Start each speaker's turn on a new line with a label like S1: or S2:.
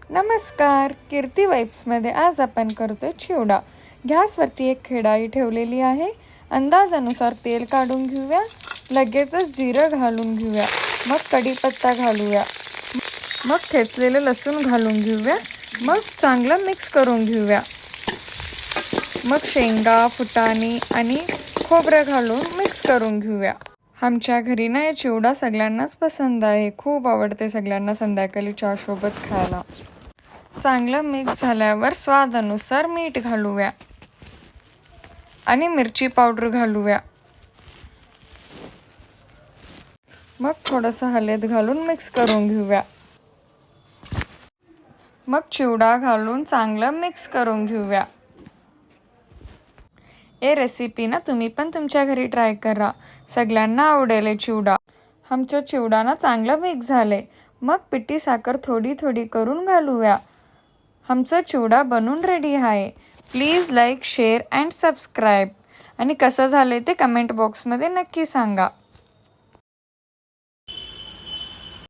S1: नमस्कार, कीर्ती वाइब्समध्ये आज आपण करतोय चिवडा. गॅसवरती एक कढाई ठेवलेली आहे. अंदाजानुसार तेल काढून घेऊया. लगेचच जिरं घालून घेऊया. मग कढीपत्ता घालूया. मग ठेचलेले लसूण घालून घेऊया. मग चांगलं मिक्स करून घेऊया. मग शेंगा, फुटाणे आणि खोबरं घालून मिक्स करून घेऊया. आमच्या घरी ना चिवडा सगळ्यांनाच पसंत आहे. खूप आवडते सगळ्यांना संध्याकाळी चहा सोबत खायला. चांगलं मिक्स झाल्यावर स्वादानुसार मीठ घालूया आणि मिरची पावडर घालूया. मग थोडंसं हळद घालून मिक्स करून घेऊया. मग चिवडा घालून चांगलं मिक्स करून घेऊया. हे रेसिपी ना तुम्ही पण तुमच्या घरी ट्राय करा. सगळ्यांना आवडेल चिवडा. आमचं चिवडा ना चांगलं मिक्स झाले. मग पिठी साखर थोडी थोडी करून घालूया. आमचं चिवडा बनून रेडी आहे. Please like, share and subscribe. आणि कसं झालंय ते कमेंट बॉक्समध्ये नक्की सांगा.